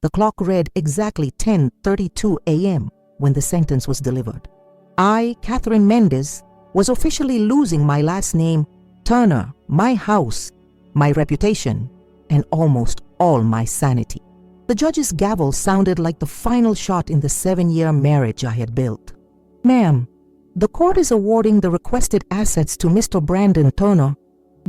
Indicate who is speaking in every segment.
Speaker 1: The clock read exactly 10:32 a.m. when the sentence was delivered. I, Catherine Mendes, was officially losing my last name, Turner, my house, my reputation, and almost all my sanity. The judge's gavel sounded like the final shot in the 7-year marriage I had built. "Ma'am, the court is awarding the requested assets to Mr. Brandon Turner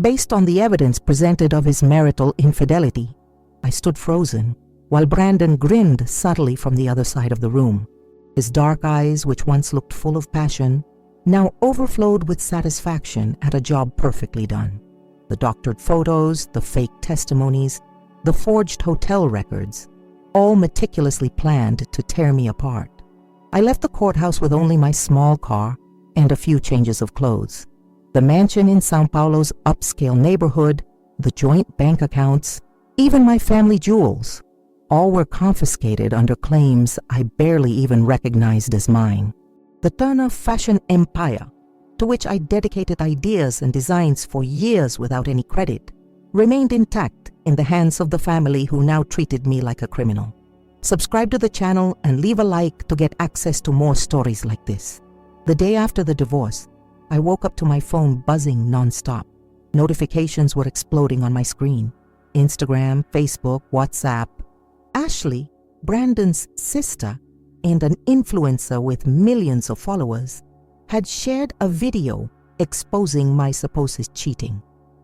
Speaker 1: based on the evidence presented of his marital infidelity." I stood frozen, while Brandon grinned subtly from the other side of the room. His dark eyes, which once looked full of passion, now overflowed with satisfaction at a job perfectly done. The doctored photos, the fake testimonies, the forged hotel records, all meticulously planned to tear me apart. I left the courthouse with only my small car and a few changes of clothes. The mansion in Sao Paulo's upscale neighborhood, the joint bank accounts, even my family jewels, all were confiscated under claims I barely even recognized as mine. The Turner fashion empire, to which I dedicated ideas and designs for years without any credit, remained intact in the hands of the family who now treated me like a criminal. Subscribe to the channel and leave a like to get access to more stories like this. The day after the divorce, I woke up to my phone buzzing nonstop. Notifications were exploding on my screen. Instagram, Facebook, WhatsApp. Ashley, Brandon's sister and an influencer with millions of followers, had shared a video exposing my supposed cheating.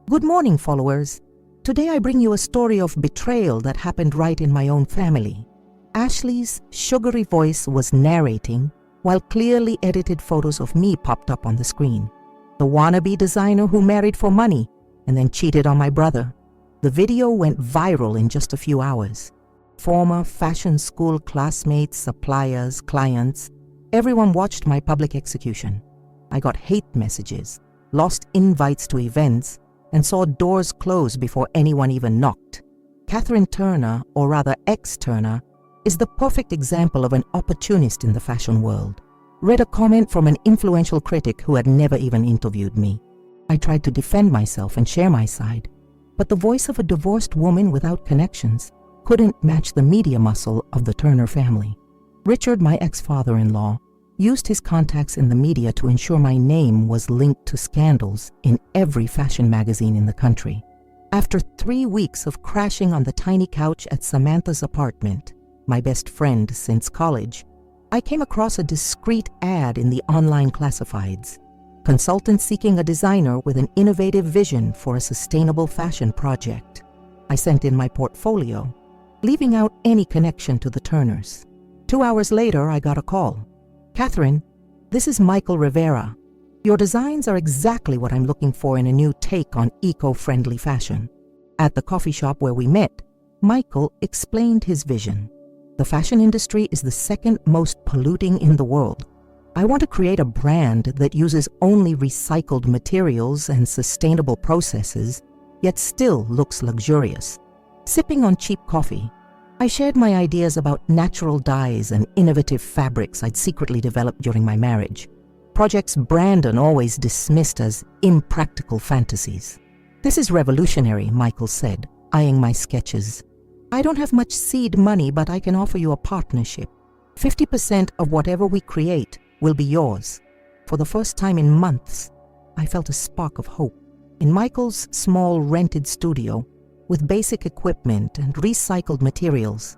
Speaker 1: "Good morning, followers. Today I bring you a story of betrayal that happened right in my own family." Ashley's sugary voice was narrating while clearly edited photos of me popped up on the screen. The wannabe designer who married for money and then cheated on my brother. The video went viral in just a few hours. Former fashion school classmates, suppliers, clients, everyone watched my public execution. I got hate messages, lost invites to events, and saw doors close before anyone even knocked. Catherine Turner, or rather ex-Turner, is the perfect example of an opportunist in the fashion world. Read a comment from an influential critic who had never even interviewed me. I tried to defend myself and share my side, but the voice of a divorced woman without connections couldn't match the media muscle of the Turner family. Richard, my ex-father-in-law, used his contacts in the media to ensure my name was linked to scandals in every fashion magazine in the country. After 3 weeks of crashing on the tiny couch at Samantha's apartment, my best friend since college, I came across a discreet ad in the online classifieds. Consultants seeking a designer with an innovative vision for a sustainable fashion project. I sent in my portfolio, leaving out any connection to the Turners. 2 hours later, I got a call. "Catherine, this is Michael Rivera. Your designs are exactly what I'm looking for in a new take on eco-friendly fashion." At the coffee shop where we met, Michael explained his vision. "The fashion industry is the second most polluting in the world. I want to create a brand that uses only recycled materials and sustainable processes, yet still looks luxurious." Sipping on cheap coffee, I shared my ideas about natural dyes and innovative fabrics I'd secretly developed during my marriage, projects Brandon always dismissed as impractical fantasies. "This is revolutionary," Michael said, eyeing my sketches. "I don't have much seed money, but I can offer you a partnership. 50% of whatever we create will be yours." For the first time in months, I felt a spark of hope. In Michael's small rented studio, with basic equipment and recycled materials,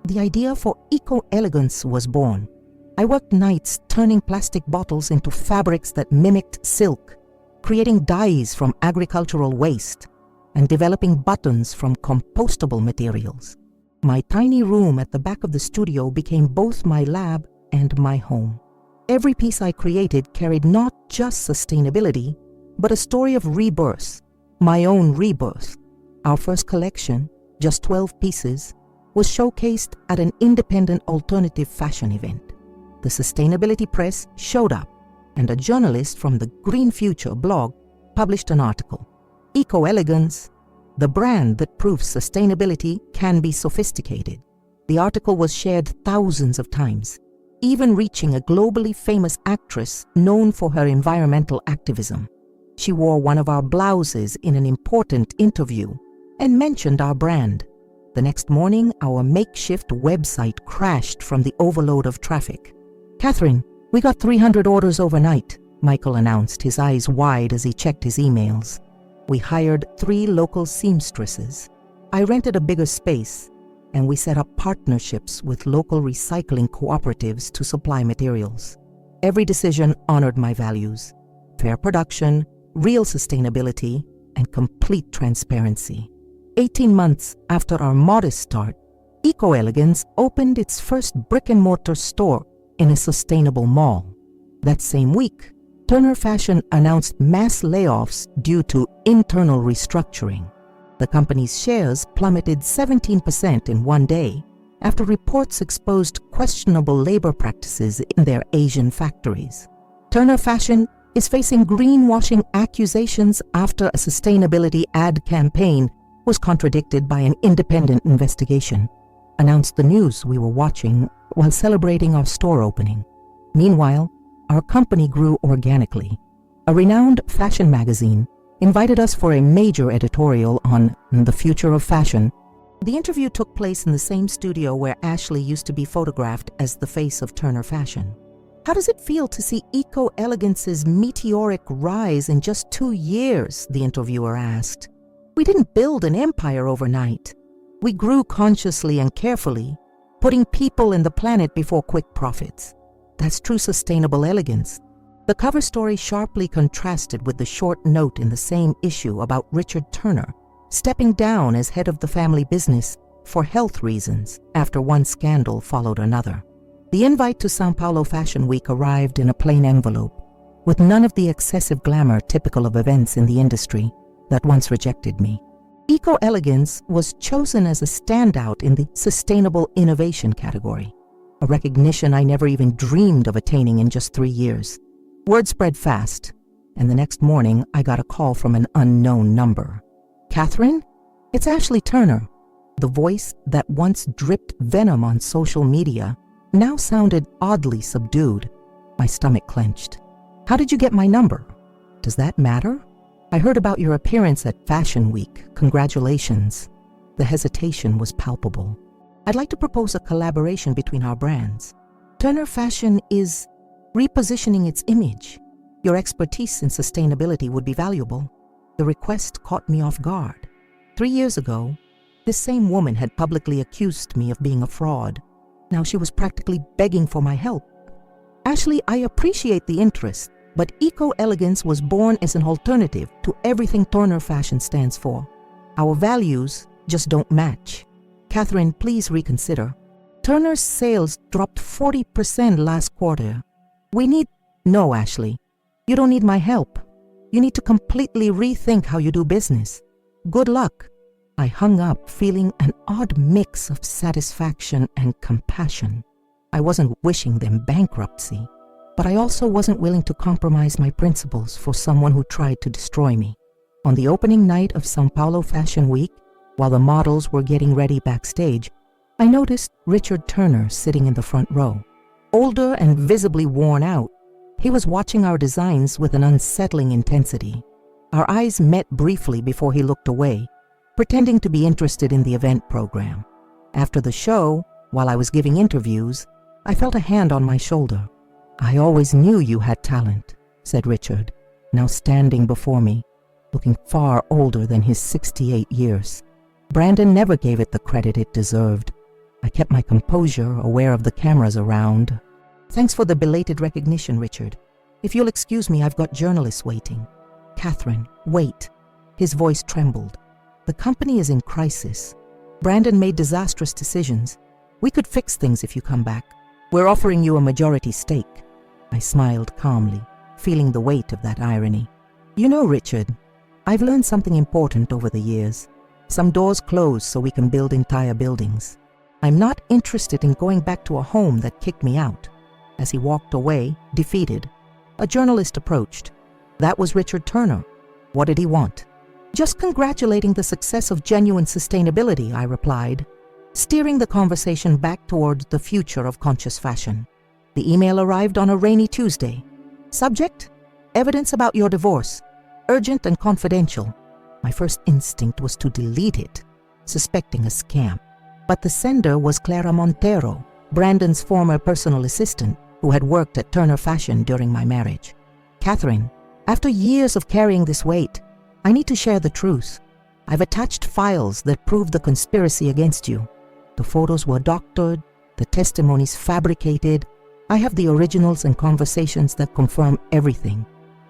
Speaker 1: the idea for eco-elegance was born. I worked nights turning plastic bottles into fabrics that mimicked silk, creating dyes from agricultural waste, and developing buttons from compostable materials. My tiny room at the back of the studio became both my lab and my home. Every piece I created carried not just sustainability, but a story of rebirth, my own rebirth. Our first collection, just 12 pieces, was showcased at an independent alternative fashion event. The sustainability press showed up, and a journalist from the Green Future blog published an article. "Eco-elegance, the brand that proves sustainability can be sophisticated." The article was shared thousands of times, even reaching a globally famous actress known for her environmental activism. She wore one of our blouses in an important interview and mentioned our brand. The next morning, our makeshift website crashed from the overload of traffic. "Catherine, we got 300 orders overnight," Michael announced, his eyes wide as he checked his emails. We hired 3 local seamstresses. I rented a bigger space, and we set up partnerships with local recycling cooperatives to supply materials. Every decision honored my values: fair production, real sustainability, and complete transparency. 18 months after our modest start, Eco-Elegance opened its first brick-and-mortar store in a sustainable mall. That same week, Turner Fashion announced mass layoffs due to internal restructuring. The company's shares plummeted 17% in one day after reports exposed questionable labor practices in their Asian factories. Turner Fashion is facing greenwashing accusations after a sustainability ad campaign was contradicted by an independent investigation, announced the news we were watching while celebrating our store opening. Meanwhile, our company grew organically. A renowned fashion magazine invited us for a major editorial on the future of fashion. The interview took place in the same studio where Ashley used to be photographed as the face of Turner Fashion. "How does it feel to see Eco-Elegance's meteoric rise in just 2 years?" the interviewer asked. "We didn't build an empire overnight. We grew consciously and carefully, putting people and the planet before quick profits. That's true sustainable elegance." The cover story sharply contrasted with the short note in the same issue about Richard Turner stepping down as head of the family business for health reasons after one scandal followed another. The invite to São Paulo Fashion Week arrived in a plain envelope, with none of the excessive glamour typical of events in the industry that once rejected me. Eco-Elegance was chosen as a standout in the sustainable innovation category, a recognition I never even dreamed of attaining in just 3 years. Word spread fast, and the next morning I got a call from an unknown number. "Catherine, it's Ashley Turner." The voice that once dripped venom on social media now sounded oddly subdued. My stomach clenched. "How did you get my number? Does that matter? I heard about your appearance at Fashion Week. Congratulations." The hesitation was palpable. "I'd like to propose a collaboration between our brands. Turner Fashion is repositioning its image. Your expertise in sustainability would be valuable." The request caught me off guard. 3 years ago, this same woman had publicly accused me of being a fraud. Now she was practically begging for my help. "Ashley, I appreciate the interest, but Eco-Elegance was born as an alternative to everything Turner Fashion stands for. Our values just don't match. Catherine, please reconsider. Turner's sales dropped 40% last quarter. We need—" "No, Ashley, you don't need my help. You need to completely rethink how you do business. Good luck." I hung up, feeling an odd mix of satisfaction and compassion. I wasn't wishing them bankruptcy, but I also wasn't willing to compromise my principles for someone who tried to destroy me. On the opening night of São Paulo Fashion Week, while the models were getting ready backstage, I noticed Richard Turner sitting in the front row. Older and visibly worn out, he was watching our designs with an unsettling intensity. Our eyes met briefly before he looked away, pretending to be interested in the event program. After the show, while I was giving interviews, I felt a hand on my shoulder. "I always knew you had talent," said Richard, now standing before me, looking far older than his 68 years. Brandon never gave it the credit it deserved. I kept my composure, aware of the cameras around. "Thanks for the belated recognition, Richard. If you'll excuse me, I've got journalists waiting." "Catherine, wait." His voice trembled. "The company is in crisis. Brandon made disastrous decisions. We could fix things if you come back. We're offering you a majority stake." I smiled calmly, feeling the weight of that irony. "You know, Richard, I've learned something important over the years. Some doors close so we can build entire buildings. I'm not interested in going back to a home that kicked me out." As he walked away, defeated, a journalist approached. That was Richard Turner. What did he want? "Just congratulating the success of genuine sustainability," I replied, steering the conversation back toward the future of conscious fashion. The email arrived on a rainy Tuesday. Subject: evidence about your divorce. Urgent and confidential. My first instinct was to delete it. suspecting a scam. But the sender was Clara Montero, Brandon's former personal assistant, who had worked at Turner Fashion during my marriage. Catherine, after years of carrying this weight, I need to share the truth. I've attached files that prove the conspiracy against you. The photos were doctored, the testimonies fabricated. I have the originals and conversations that confirm everything.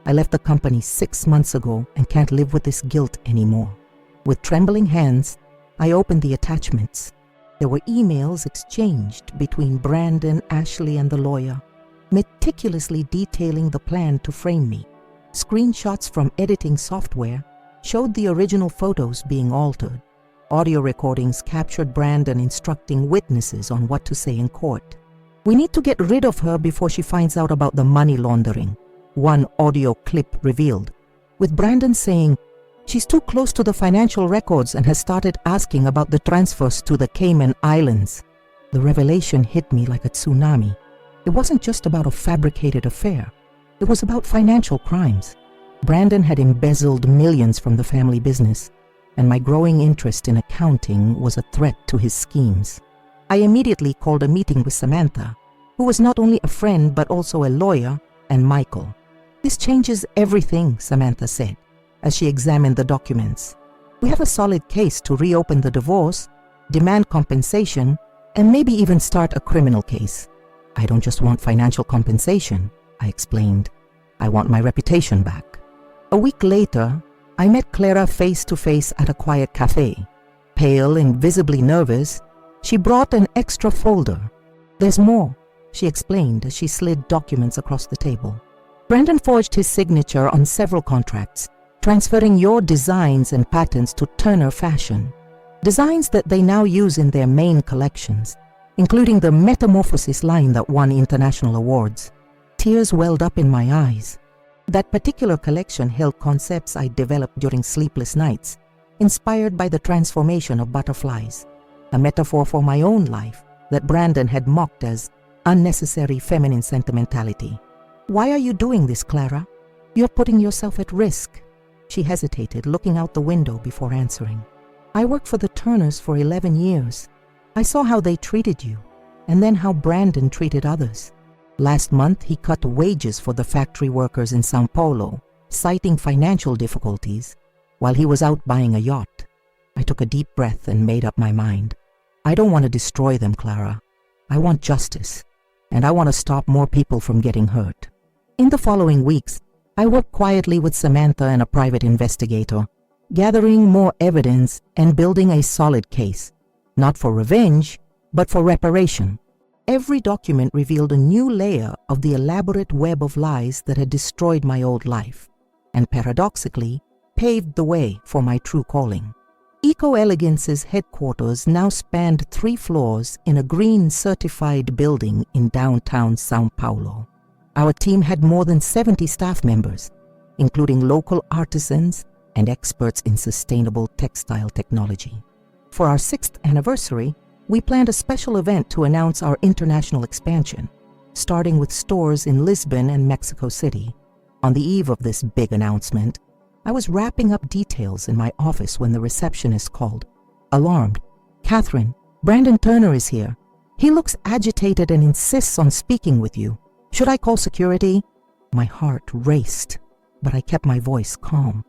Speaker 1: I left the company 6 months ago and can't live with this guilt anymore. With trembling hands, I opened the attachments. There were emails exchanged between Brandon, Ashley, and the lawyer, meticulously detailing the plan to frame me. Screenshots from editing software showed the original photos being altered. Audio recordings captured Brandon instructing witnesses on what to say in court. We need to get rid of her before she finds out about the money laundering, one audio clip revealed, with Brandon saying, "She's too close to the financial records and has started asking about the transfers to the Cayman Islands." The revelation hit me like a tsunami. It wasn't just about a fabricated affair. It was about financial crimes. Brandon had embezzled millions from the family business, and my growing interest in accounting was a threat to his schemes. I immediately called a meeting with Samantha, who was not only a friend but also a lawyer, and Michael. "This changes everything," Samantha said, as she examined the documents. "We have a solid case to reopen the divorce, demand compensation, and maybe even start a criminal case." "I don't just want financial compensation," I explained. "I want my reputation back." A week later, I met Clara face to face at a quiet cafe. Pale and visibly nervous, she brought an extra folder. "There's more," she explained as she slid documents across the table. "Brandon forged his signature on several contracts, transferring your designs and patents to Turner Fashion, designs that they now use in their main collections, including the Metamorphosis line that won international awards." Tears welled up in my eyes. That particular collection held concepts I developed during sleepless nights, inspired by the transformation of butterflies, a metaphor for my own life that Brandon had mocked as unnecessary feminine sentimentality. "Why are you doing this, Clara? You're putting yourself at risk." She hesitated, looking out the window before answering. "I worked for the Turners for 11 years. I saw how they treated you, and then how Brandon treated others. Last month, he cut wages for the factory workers in Sao Paulo, citing financial difficulties, while he was out buying a yacht." I took a deep breath and made up my mind. "I don't want to destroy them, Clara. I want justice, and I want to stop more people from getting hurt." In the following weeks, I worked quietly with Samantha and a private investigator, gathering more evidence and building a solid case, not for revenge, but for reparation. Every document revealed a new layer of the elaborate web of lies that had destroyed my old life, and paradoxically, paved the way for my true calling. Eco-Elegance's headquarters now spanned 3 floors in a green certified building in downtown Sao Paulo. Our team had more than 70 staff members, including local artisans and experts in sustainable textile technology. For our 6th anniversary, we planned a special event to announce our international expansion, starting with stores in Lisbon and Mexico City. On the eve of this big announcement, I was wrapping up details in my office when the receptionist called. Alarmed, "Catherine, Brandon Turner is here. He looks agitated and insists on speaking with you. Should I call security?" My heart raced, but I kept my voice calm.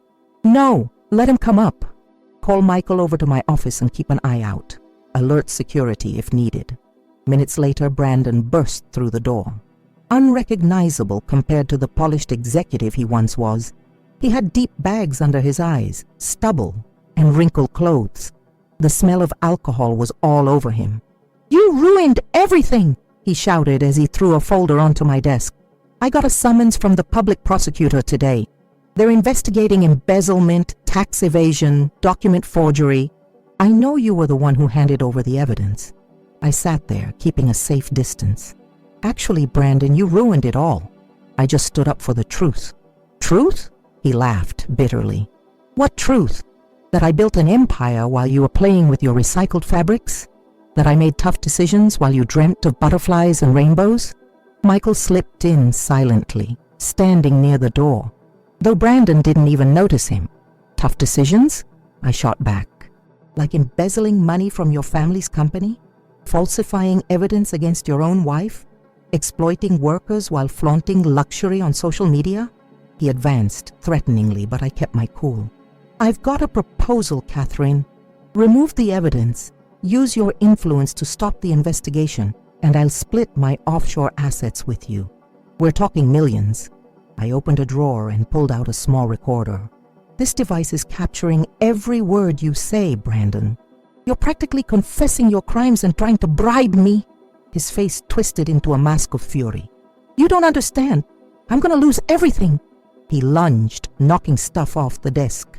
Speaker 1: "No, let him come up. Call Michael over to my office and keep an eye out. Alert security if needed." Minutes later, Brandon burst through the door. Unrecognizable compared to the polished executive he once was, he had deep bags under his eyes, stubble, and wrinkled clothes. The smell of alcohol was all over him. "You ruined everything!" he shouted as he threw a folder onto my desk. "I got a summons from the public prosecutor today. They're investigating embezzlement, tax evasion, document forgery. I know you were the one who handed over the evidence." I sat there, keeping a safe distance. "Actually, Brandon, you ruined it all. I just stood up for the truth." "Truth?" He laughed bitterly. "What truth? That I built an empire while you were playing with your recycled fabrics? That I made tough decisions while you dreamt of butterflies and rainbows?" Michael slipped in silently, standing near the door, though Brandon didn't even notice him. "Tough decisions?" I shot back. like embezzling money from your family's company, falsifying evidence against your own wife, exploiting workers while flaunting luxury on social media? He advanced threateningly, but I kept my cool. I've got a proposal, Catherine. Remove the evidence, use your influence to stop the investigation, and I'll split my offshore assets with you. We're talking millions. I opened a drawer and pulled out a small recorder. This device is capturing every word you say, Brandon. You're practically confessing your crimes and trying to bribe me. His face twisted into a mask of fury. You don't understand. I'm going to lose everything. He lunged, knocking stuff off the desk.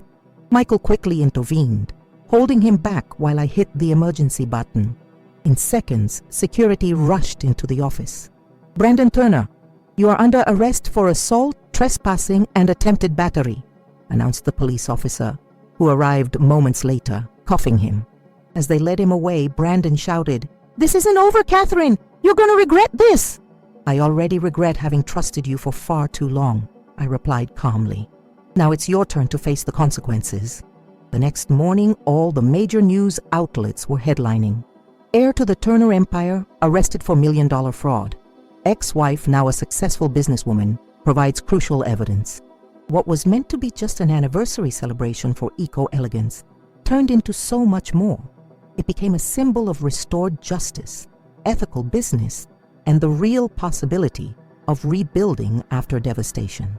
Speaker 1: Michael quickly intervened, holding him back while I hit the emergency button. In seconds, security rushed into the office. Brandon Turner, you are under arrest for assault, trespassing, and attempted battery, announced the police officer, who arrived moments later, cuffing him. As they led him away, Brandon shouted, "This isn't over, Catherine! You're going to regret this!" "I already regret having trusted you for far too long," I replied calmly. "Now it's your turn to face the consequences." The next morning, all the major news outlets were headlining. Heir to the Turner Empire, arrested for million-dollar fraud. Ex-wife, now a successful businesswoman, provides crucial evidence. What was meant to be just an anniversary celebration for eco-elegance turned into so much more. It became a symbol of restored justice, ethical business, and the real possibility of rebuilding after devastation.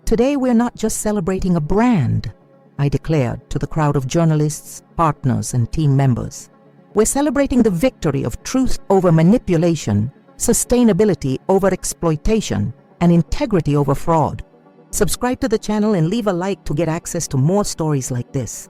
Speaker 1: Today, we're not just celebrating a brand, I declared to the crowd of journalists, partners, and team members. We're celebrating the victory of truth over manipulation, sustainability over exploitation, and integrity over fraud. Subscribe to the channel and leave a like to get access to more stories like this.